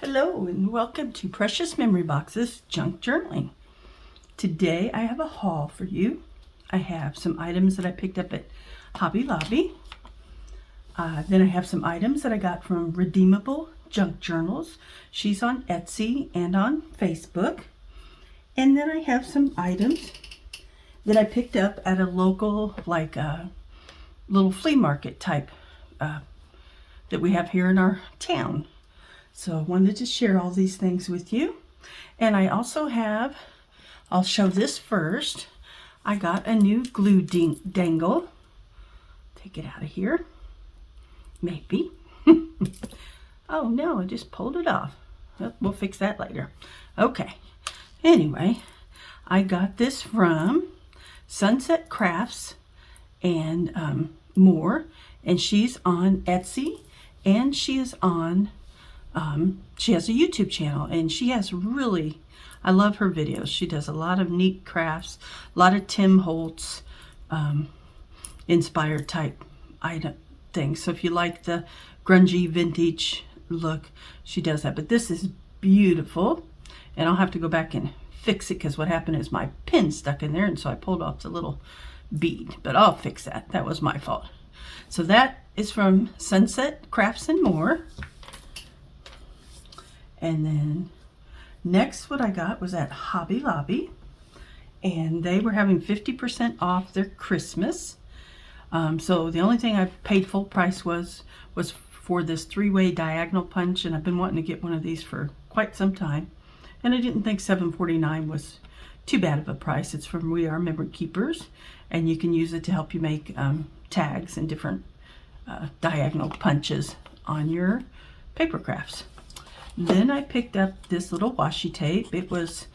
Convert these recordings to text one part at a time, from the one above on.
Hello and welcome to Precious Memory Box's Junk Journaling. Today I have a haul for you. I have some items that I picked up at Hobby Lobby. Then I have some items that I got from Redeemable Junk Journals. She's on Etsy and on Facebook. And then I have some items that I picked up at a local, like a little flea market type that we have here in our town. So I wanted to share all these things with you. And I also have, I'll show this first. I got a new glue dangle. Take it out of here. Maybe. Oh no, I just pulled it off. We'll fix that later. Okay. Anyway, I got this from Sunset Crafts and more. And she's on Etsy and she is on she has a YouTube channel, and she has really, I love her videos. She does a lot of neat crafts, a lot of Tim Holtz inspired type item things. So if you like the grungy vintage look, she does that. But this is beautiful, and I'll have to go back and fix it because what happened is my pin stuck in there, and so I pulled off the little bead. But I'll fix that. That was my fault. So that is from Sunset Crafts and More. And then next what I got was at Hobby Lobby, and they were having 50% off their Christmas. So the only thing I paid full price was for this 3-way diagonal punch, and I've been wanting to get one of these for quite some time. And I didn't think $7.49 was too bad of a price. It's from We Are Memory Keepers, and you can use it to help you make tags and different diagonal punches on your paper crafts. Then I picked up this little washi tape. It was,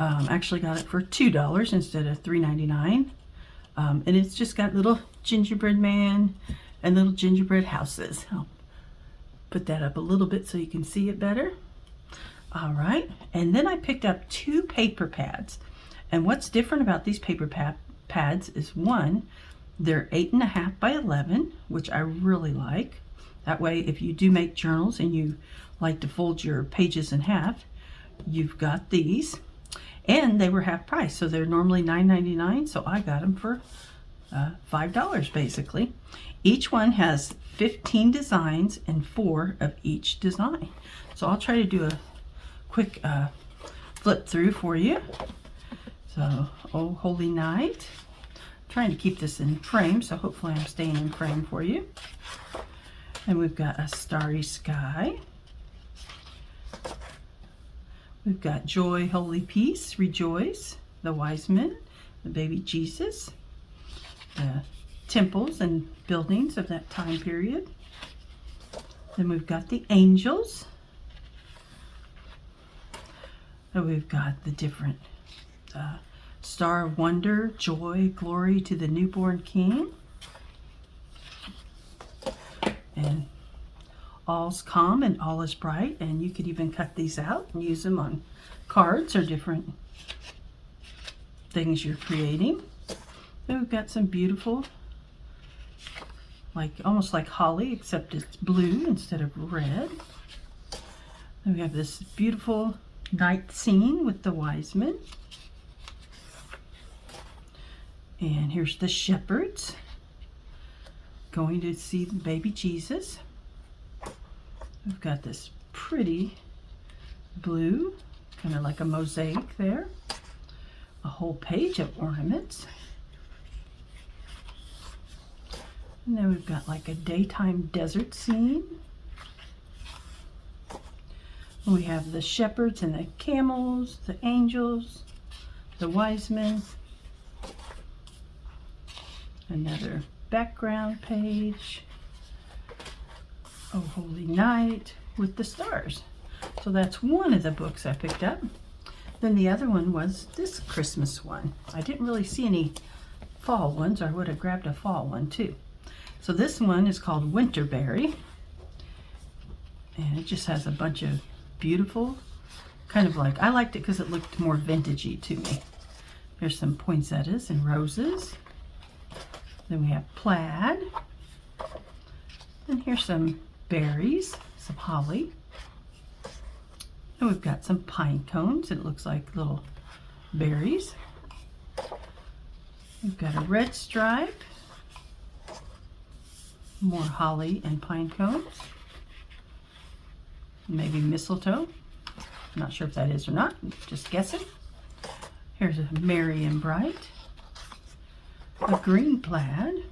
actually got it for $2 instead of $3.99. And it's just got little gingerbread man and little gingerbread houses. I'll put that up a little bit so you can see it better. All right. And then I picked up 2 paper pads. And what's different about these paper pads is, one, they're 8.5 by 11, which I really like. That way, if you do make journals and you like to fold your pages in half, you've got these. And they were half price, so they're normally $9.99, so I got them for $5 basically. Each one has 15 designs and 4 of each design. So I'll try to do a quick flip through for you. So, Oh Holy Night. I'm trying to keep this in frame, so hopefully I'm staying in frame for you. And we've got A Starry Sky. We've got Joy, Holy Peace, Rejoice, the Wise Men, the Baby Jesus, the temples and buildings of that time period. Then we've got the angels. And we've got the different Star of Wonder, Joy, Glory to the Newborn King. And All's Calm and All is Bright, and you could even cut these out and use them on cards or different things you're creating. Then we've got some beautiful, like almost like holly, except it's blue instead of red. Then we have this beautiful night scene with the wise men. And here's the shepherds going to see the baby Jesus. We've got this pretty blue, kind of like a mosaic there. A whole page of ornaments. And then we've got like a daytime desert scene. We have the shepherds and the camels, the angels, the wise men. Another background page. Oh Holy Night with the stars. So that's one of the books I picked up. Then the other one was this Christmas one. I didn't really see any fall ones, or I would have grabbed a fall one too. So this one is called Winterberry. And it just has a bunch of beautiful, kind of like, I liked it because it looked more vintagey to me. There's some poinsettias and roses. Then we have plaid. And here's some berries, some holly. And we've got some pine cones. It looks like little berries. We've got a red stripe, more holly and pine cones, maybe mistletoe. I'm not sure if that is or not, just guessing. Here's a merry and bright, a green plaid,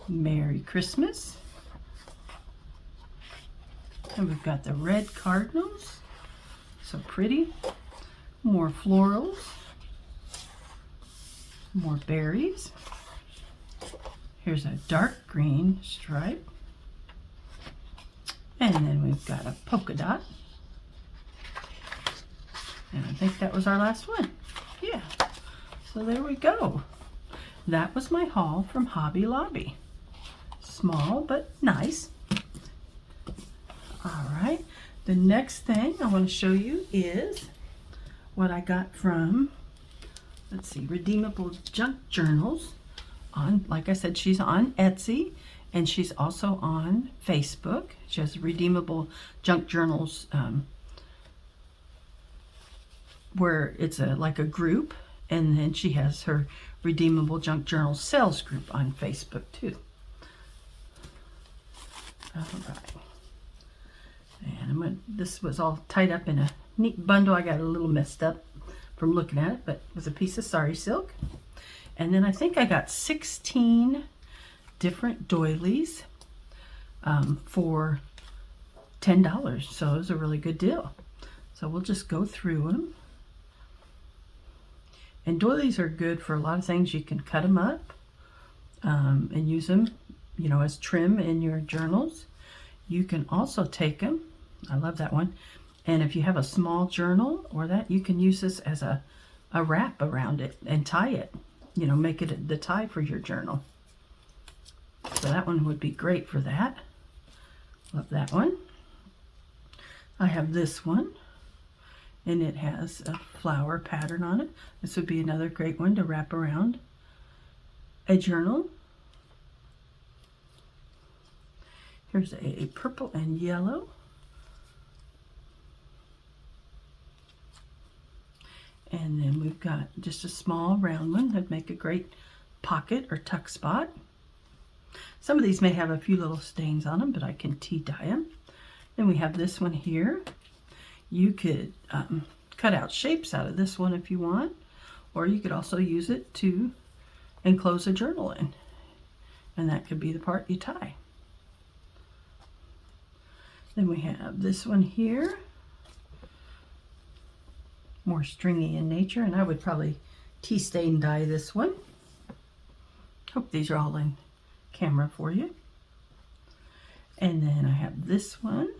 Merry Christmas, and we've got the red cardinals, so pretty, more florals, more berries. Here's a dark green stripe, and then we've got a polka dot, and I think that was our last one. Yeah, so there we go. That was my haul from Hobby Lobby. Small but nice. All right, the next thing I want to show you is what I got from, let's see, Redeemable Junk Journals. On, like I said, she's on Etsy and she's also on Facebook. She has Redeemable Junk Journals where it's like a group, and then she has her Redeemable Junk Journals sales group on Facebook too. All right. And this was all tied up in a neat bundle. I got a little messed up from looking at it, but it was a piece of sari silk. And then I think I got 16 different doilies for $10. So it was a really good deal. So we'll just go through them. And doilies are good for a lot of things. You can cut them up and use them, you know, as trim in your journals. You can also take them, I love that one, and if you have a small journal or that, you can use this as a wrap around it and tie it, you know, make it the tie for your journal. So that one would be great for that. Love that one. I have this one, and it has a flower pattern on it. This would be another great one to wrap around a journal. Here's a purple and yellow. And then we've got just a small round one that'd make a great pocket or tuck spot. Some of these may have a few little stains on them, but I can tea dye them. Then we have this one here. You could cut out shapes out of this one if you want, or you could also use it to enclose a journal in, and that could be the part you tie. Then we have this one here, more stringy in nature, and I would probably tea stain dye this one. Hope these are all in camera for you. And then I have this one.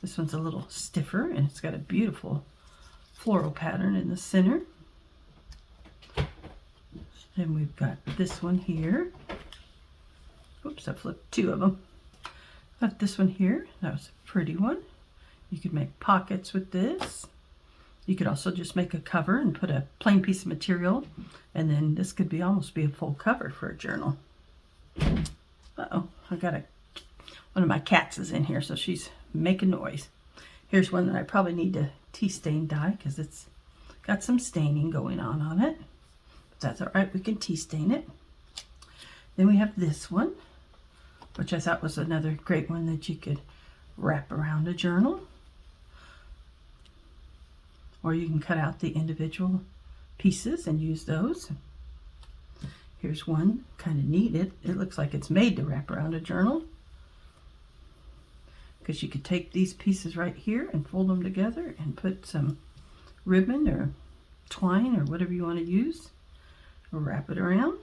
This one's a little stiffer, and it's got a beautiful floral pattern in the center. Then we've got this one here. Oops, I flipped two of them. Got this one here. That was a pretty one. You could make pockets with this. You could also just make a cover and put a plain piece of material, and then this could be almost be a full cover for a journal. Uh-oh, I got one of my cats is in here, so she's making noise. Here's one that I probably need to tea stain dye because it's got some staining going on it. But that's all right, we can tea stain it. Then we have this one, which I thought was another great one that you could wrap around a journal. Or you can cut out the individual pieces and use those. Here's one, kind of neat. It looks like it's made to wrap around a journal, because you could take these pieces right here and fold them together and put some ribbon or twine or whatever you want to use, or wrap it around.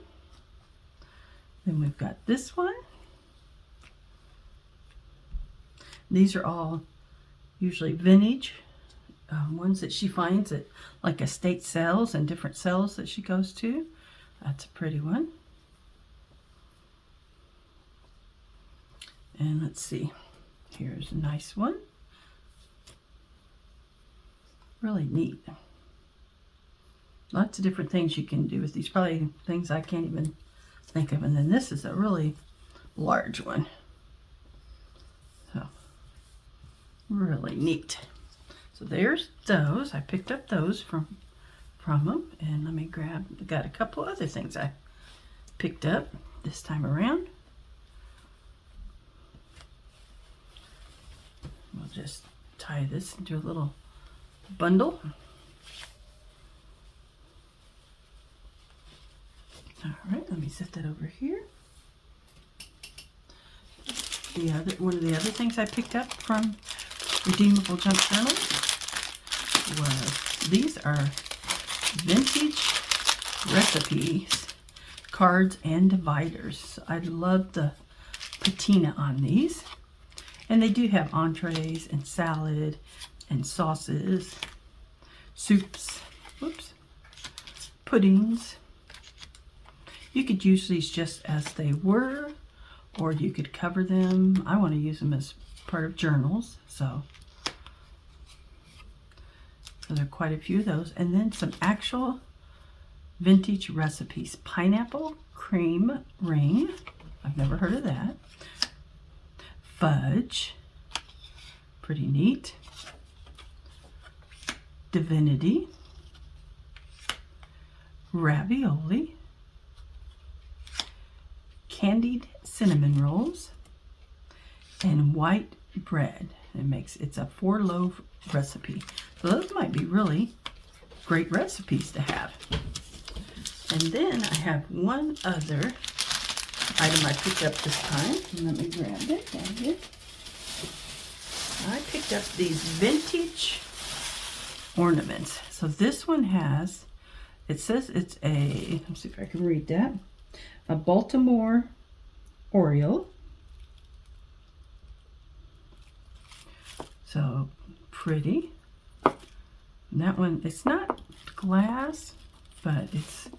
Then we've got this one. These are all usually vintage ones that she finds at like estate sales and different sales that she goes to. That's a pretty one. And let's see, here's a nice one. Really neat. Lots of different things you can do with these. Probably things I can't even think of. And then this is a really large one. So really neat. So there's those. I picked up those from them. And let me grab, got a couple other things I picked up this time around. We'll just tie this into a little bundle. All right, let me set that over here. One of the other things I picked up from Redeemable Junk Journals was these are vintage recipes, cards, and dividers. I love the patina on these. And they do have entrees and salad and sauces, soups, whoops, puddings. You could use these just as they were, or you could cover them. I want to use them as part of journals, so there are quite a few of those. And then some actual vintage recipes. Pineapple cream ring. I've never heard of that. Fudge. Pretty neat. Divinity. Ravioli. Candied cinnamon rolls. And white bread. It's a 4-loaf recipe. So those might be really great recipes to have. And then I have one other item I picked up this time. Let me grab it down here. I picked up these vintage ornaments. So this one has, it says it's a, let's see if I can read that, a Baltimore Oriole. So pretty. And that one, it's not glass, but it's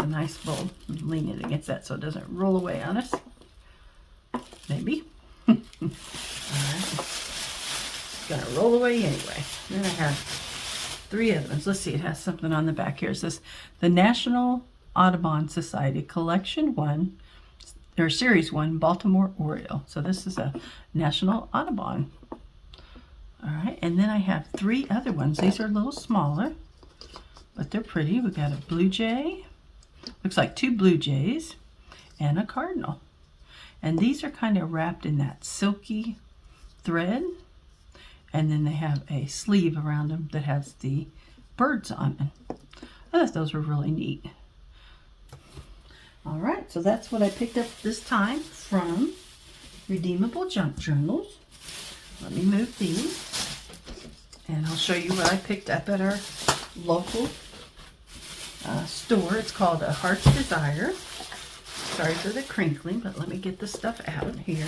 a nice bowl. Lean it against that so it doesn't roll away on us. Maybe. All right. It's gonna roll away anyway. Then I have 3 other ones. Let's see, it has something on the back here. It says the National Audubon Society Collection 1, or Series 1, Baltimore Oriole. So this is a National Audubon. All right, and then I have 3 other ones. These are a little smaller, but they're pretty. We got a blue jay, looks like 2 blue jays, and a cardinal. And these are kind of wrapped in that silky thread, and then they have a sleeve around them that has the birds on it. I thought those were really neat. All right, so that's what I picked up this time from Redeemable Junk Journals. Let me move these, and I'll show you what I picked up at our local store. It's called A Heart's Desire. Sorry for the crinkling, but let me get the stuff out here.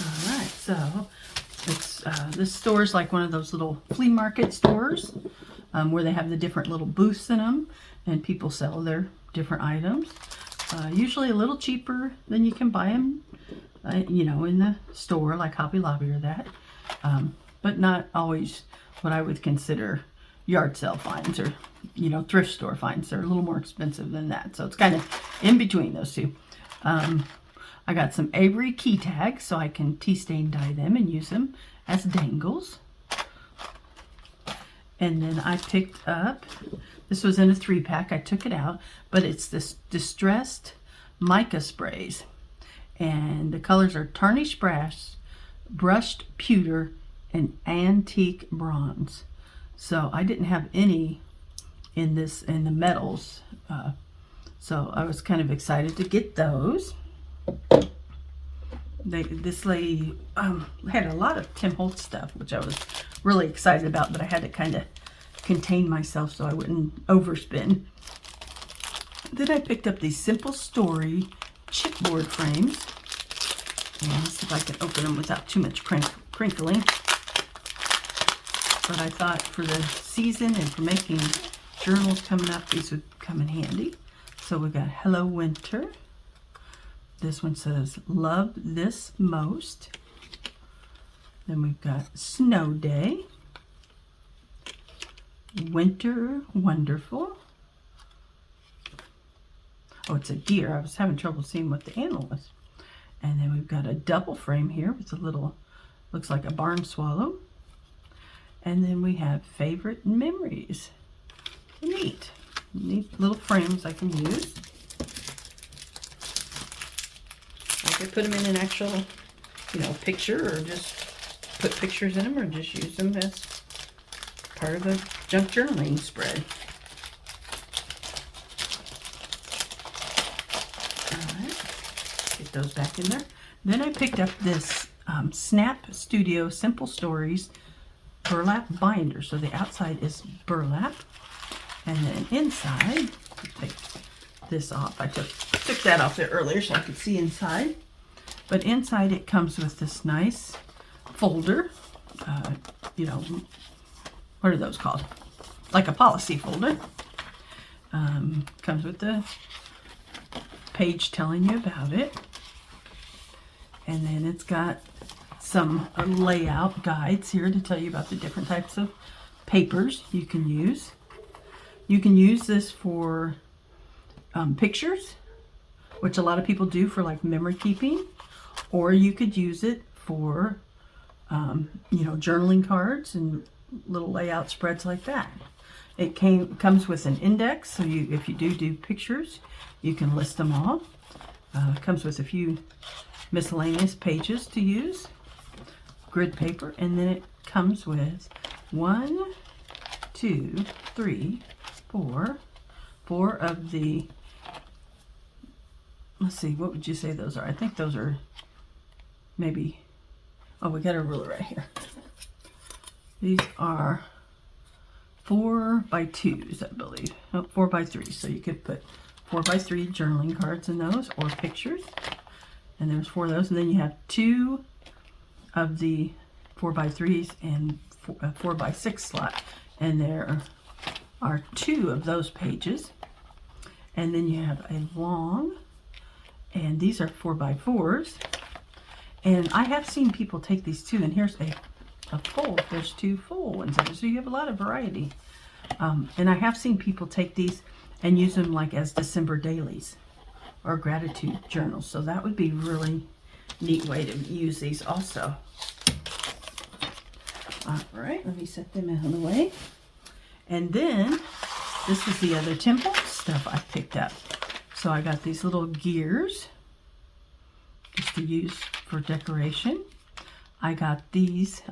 All right, so it's this store is like one of those little flea market stores where they have the different little booths in them, and people sell their different items. Usually a little cheaper than you can buy them, you know, in the store like Hobby Lobby or that. But not always what I would consider yard sale finds or, you know, thrift store finds. They're a little more expensive than that. So it's kind of in between those two. I got some Avery key tags so I can tea stain dye them and use them as dangles. And then I picked up, this was in a 3-pack, I took it out, but it's this distressed mica sprays. And the colors are tarnished brass, brushed pewter, and antique bronze. So I didn't have any in the metals. So I was kind of excited to get those. This lady had a lot of Tim Holtz stuff, which I was really excited about, but I had to kind of contain myself so I wouldn't overspend. Then I picked up these Simple Story chipboard frames. And let's see if I can open them without too much crinkling. But I thought for the season and for making journals coming up, these would come in handy. So we got Hello Winter. This one says Love This Most. Then we've got Snow Day. Winter Wonderful. Oh, it's a deer. I was having trouble seeing what the animal was. And then we've got a double frame here with a little, looks like a barn swallow. And then we have favorite memories. Neat. Neat little frames I can use. I could put them in an actual, picture, or just put pictures in them, or just use them as part of a junk journaling spread. Get those back in there. Then I picked up this Snap Studio Simple Stories burlap binder. So the outside is burlap, and then inside, take this off. I took that off there earlier so I could see inside. But inside it comes with this nice folder. What are those called? Like a policy folder. Comes with the page telling you about it. And then it's got some layout guides here to tell you about the different types of papers you can use. You can use this for pictures, which a lot of people do for like memory keeping, or you could use it for journaling cards and little layout spreads like that. It comes with an index, so if you do pictures, you can list them all. It comes with a few miscellaneous pages to use, grid paper, and then it comes with 1, 2, 3, 4 of the, let's see, what would you say those are? I think those are maybe, oh, we got a ruler right here. These are 4x2s, I believe. No, 4x3s. So you could put 4x3 journaling cards in those, or pictures. And there's 4 of those. And then you have 2 of the 4x3s and 4x6 slot. And there are 2 of those pages. And then you have a long, and these are 4x4s. And I have seen people take these too, and here's a full, there's 2 full ones in there, so you have a lot of variety. And I have seen people take these and use them like as December dailies or gratitude journals, so that would be really neat way to use these also. All right, let me set them out of the way. And then this is the other temple stuff I picked up. So I got these little gears just to use for decoration. I got these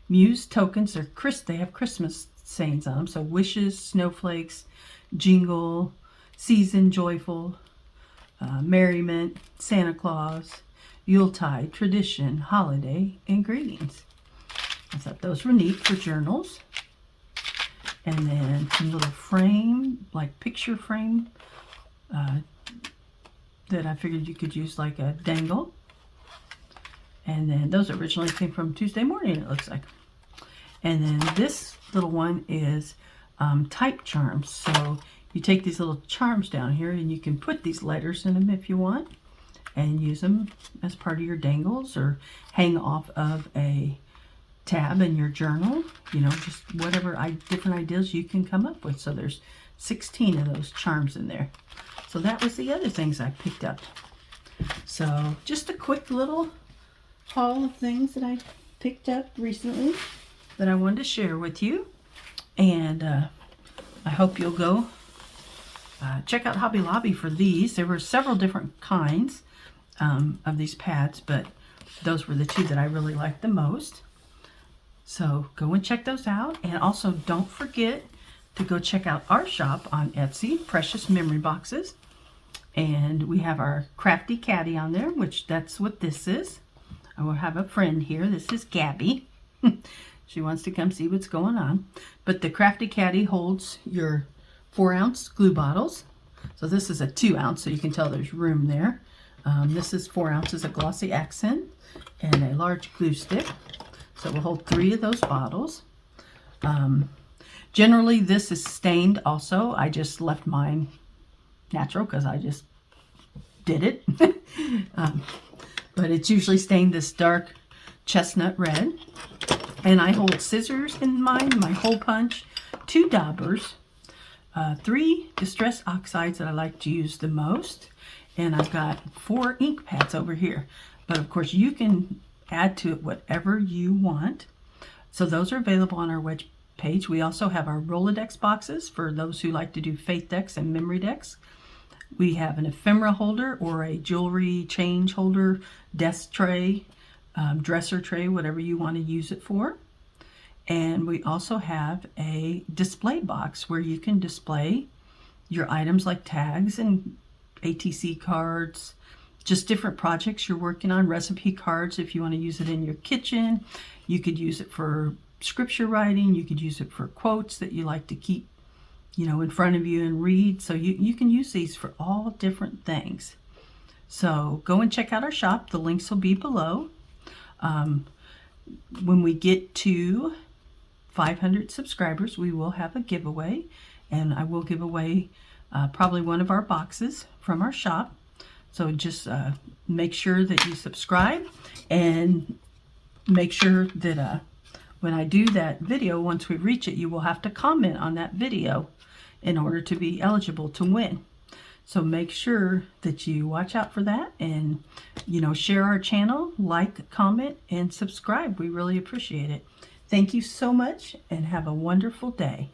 Muse tokens. They have Christmas sayings on them. So wishes, snowflakes, jingle, season, joyful, merriment, Santa Claus, Yuletide, tradition, holiday, and greetings. I thought those were neat for journals. And then some little frame, like picture frame, that I figured you could use like a dangle. And then those originally came from Tuesday Morning, it looks like. And then this little one is type charms. So you take these little charms down here and you can put these letters in them if you want, and use them as part of your dangles, or hang off of a tab in your journal. Just whatever different ideas you can come up with. So there's 16 of those charms in there. So that was the other things I picked up. So just a quick little haul of things that I picked up recently that I wanted to share with you. And I hope you'll go check out Hobby Lobby for these. There were several different kinds of these pads, but those were the 2 that I really liked the most. So go and check those out. And also don't forget to go check out our shop on Etsy, Precious Memory Boxes. And we have our Crafty Caddy on there, which that's what this is. I will have a friend here. This is Gabby. She wants to come see what's going on. But the Crafty Caddy holds your 4-ounce glue bottles. So this is a 2-ounce, so you can tell there's room there. This is 4 ounces of glossy accent and a large glue stick. So we'll hold 3 of those bottles. Generally, this is stained also. I just left mine natural because I just did it. But it's usually stained this dark chestnut red. And I hold scissors in mine, my hole punch, 2 daubers, 3 distress oxides that I like to use the most, and I've got 4 ink pads over here. But of course you can add to it whatever you want. So those are available on our web page. We also have our Rolodex boxes for those who like to do faith decks and memory decks. We have an ephemera holder or a jewelry change holder, desk tray, dresser tray, whatever you want to use it for. And we also have a display box where you can display your items like tags and ATC cards, just different projects you're working on, recipe cards if you want to use it in your kitchen. You could use it for scripture writing. You could use it for quotes that you like to keep, in front of you and read. So you can use these for all different things. So go and check out our shop. The links will be below. When we get to 500 subscribers, we will have a giveaway, and I will give away probably one of our boxes from our shop. So just make sure that you subscribe, and make sure that when I do that video, once we reach it, you will have to comment on that video in order to be eligible to win. So make sure that you watch out for that, and share our channel, like, comment, and subscribe. We really appreciate it. Thank you so much, and have a wonderful day.